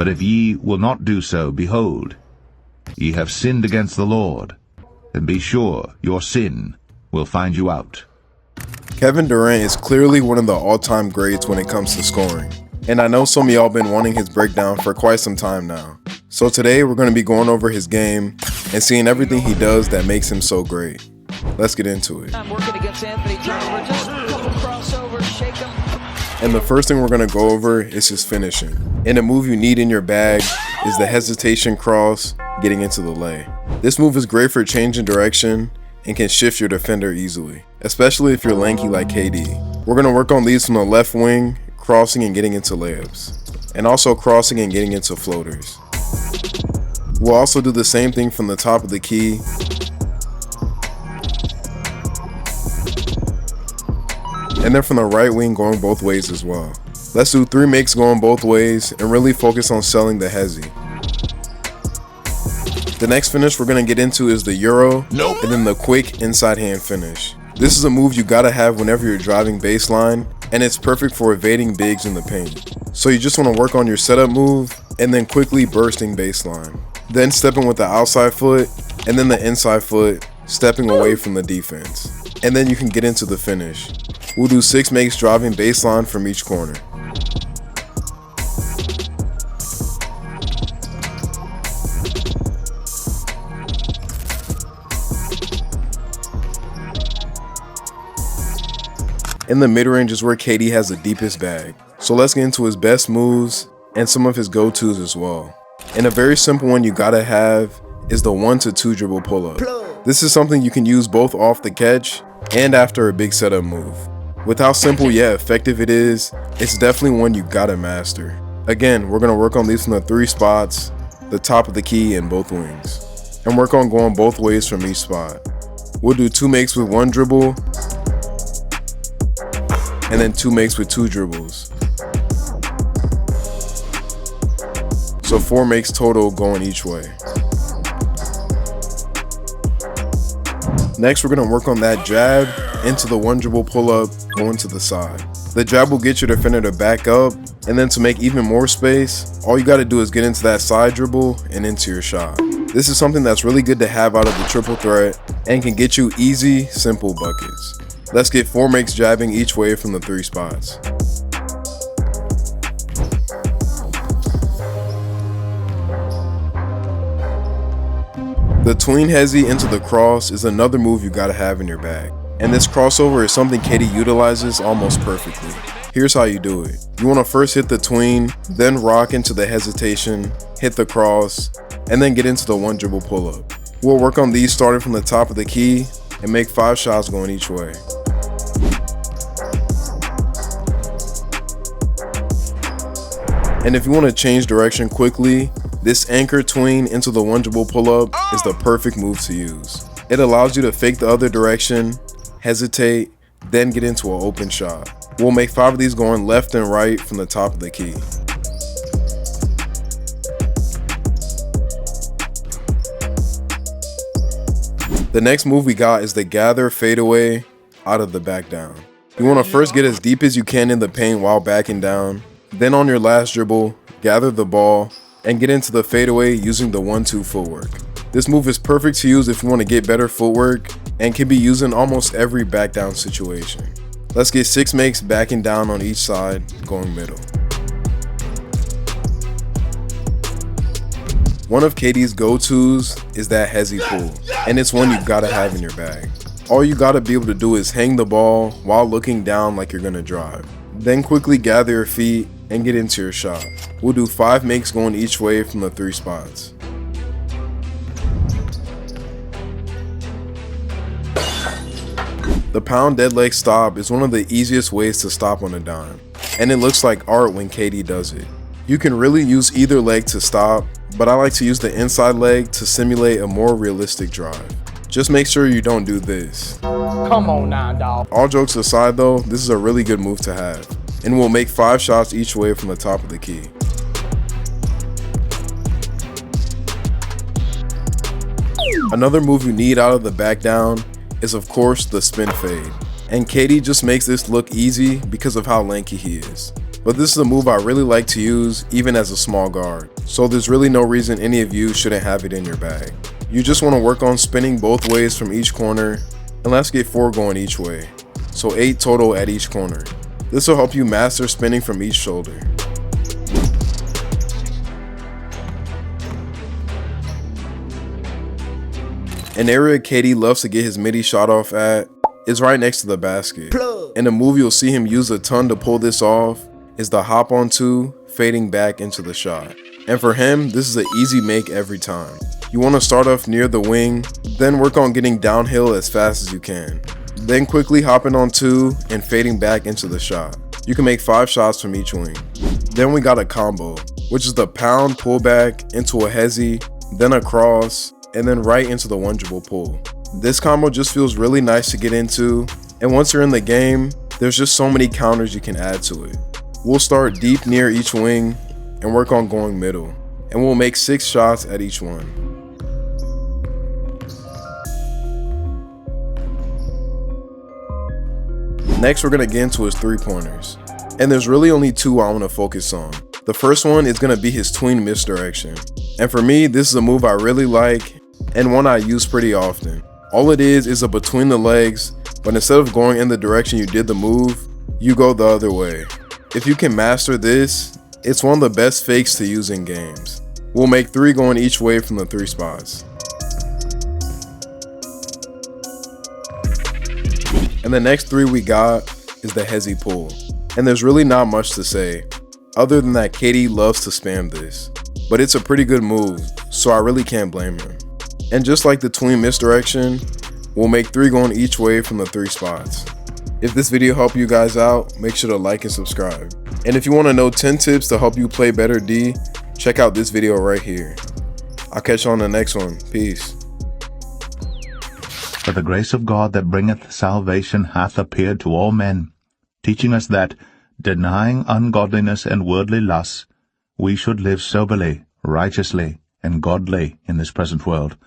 But if ye will not do so, behold, ye have sinned against the Lord, and be sure your sin will find you out. Kevin Durant is clearly one of the all-time greats when it comes to scoring. And I know some of y'all been wanting his breakdown for quite some time now. So today we're going to be going over his game and seeing everything he does that makes him so great. Let's get into it. I'm working against Anthony turnover, just a couple crossovers, shake him. And the first thing we're going to go over is his finishing. And a move you need in your bag is the hesitation cross getting into the lay. This move is great for changing direction and can shift your defender easily, especially if you're lanky like KD. We're going to work on these from the left wing, crossing and getting into layups, and also crossing and getting into floaters. We'll also do the same thing from the top of the key, and then from the right wing going both ways as well. Let's do 3 makes going both ways and really focus on selling the hezzy. The next finish we're going to get into is the Euro, and then the quick inside hand finish. This is a move you gotta have whenever you're driving baseline, and it's perfect for evading bigs in the paint. So you just want to work on your setup move and then quickly bursting baseline. Then stepping with the outside foot and then the inside foot, stepping away from the defense. And then you can get into the finish. We'll do 6 makes driving baseline from each corner. In the mid-range is where KD has the deepest bag. So let's get into his best moves and some of his go-tos as well. And a very simple one you gotta have is the 1-2 dribble pull-up. This is something you can use both off the catch and after a big setup move. With how simple yet effective it is, it's definitely one you gotta master. Again, we're gonna work on these from the 3 spots, the top of the key and both wings, and work on going both ways from each spot. We'll do 2 makes with 1 dribble, and then 2 makes with 2 dribbles. So 4 makes total going each way. Next, we're going to work on that jab into the 1 dribble pull up going to the side. The jab will get your defender to back up, and then to make even more space, all you got to do is get into that side dribble and into your shot. This is something that's really good to have out of the triple threat and can get you easy, simple buckets. Let's get 4 makes jabbing each way from the 3 spots. The tween hezzy into the cross is another move you gotta have in your bag. And this crossover is something KD utilizes almost perfectly. Here's how you do it. You wanna first hit the tween, then rock into the hesitation, hit the cross, and then get into the 1 dribble pull up. We'll work on these starting from the top of the key and make 5 shots going each way. And if you want to change direction quickly, this anchor tween into the 1 dribble pull up is the perfect move to use. It allows you to fake the other direction, hesitate, then get into an open shot. We'll make 5 of these going left and right from the top of the key. The next move we got is the gather fadeaway out of the back down. You want to first get as deep as you can in the paint while backing down. Then on your last dribble, gather the ball and get into the fadeaway using the 1-2 footwork. This move is perfect to use if you want to get better footwork and can be used in almost every back down situation. Let's get 6 makes backing down on each side, going middle. One of KD's go-tos is that hezzy pull, and it's one you gotta have in your bag. All you gotta be able to do is hang the ball while looking down like you're gonna drive. Then quickly gather your feet and get into your shot. We'll do 5 makes going each way from the 3 spots. The pound dead leg stop is one of the easiest ways to stop on a dime, and it looks like art when KD does it. You can really use either leg to stop, but I like to use the inside leg to simulate a more realistic drive. Just make sure you don't do this. Come on now, dog. All jokes aside though, this is a really good move to have, and we'll make 5 shots each way from the top of the key. Another move you need out of the back down is of course the spin fade, and KD just makes this look easy because of how lanky he is. but this is a move I really like to use even as a small guard, so there's really no reason any of you shouldn't have it in your bag. You just want to work on spinning both ways from each corner, and let's get 4 going each way, so 8 total at each corner. This will help you master spinning from each shoulder. An area KD loves to get his midi shot off at is right next to the basket. And the move you'll see him use a ton to pull this off is the hop on 2, fading back into the shot. And for him, this is an easy make every time. You want to start off near the wing, then work on getting downhill as fast as you can. Then quickly hopping on 2 and fading back into the shot. You can make 5 shots from each wing. Then we got a combo, which is the pound pull back into a hezzy, then a cross, and then right into the 1 dribble pull. This combo just feels really nice to get into, and once you're in the game, there's just so many counters you can add to it. We'll start deep near each wing and work on going middle, and we'll make 6 shots at each one. Next, we're going to get into his 3-pointers, and there's really only 2 I want to focus on. The first one is going to be his tween misdirection, and for me, this is a move I really like and one I use pretty often. All it is a between the legs, but instead of going in the direction you did the move, you go the other way. If you can master this, it's one of the best fakes to use in games. We'll make 3 going each way from the 3 spots. And the next 3 we got is the hezzy pull. And there's really not much to say, other than that KD loves to spam this. But it's a pretty good move, so I really can't blame him. And just like the tween misdirection, we'll make 3 going each way from the 3 spots. If this video helped you guys out, make sure to like and subscribe. And if you want to know 10 tips to help you play better D, check out this video right here. I'll catch you on the next one. Peace. For the grace of God that bringeth salvation hath appeared to all men, teaching us that, denying ungodliness and worldly lusts, we should live soberly, righteously, and godly in this present world,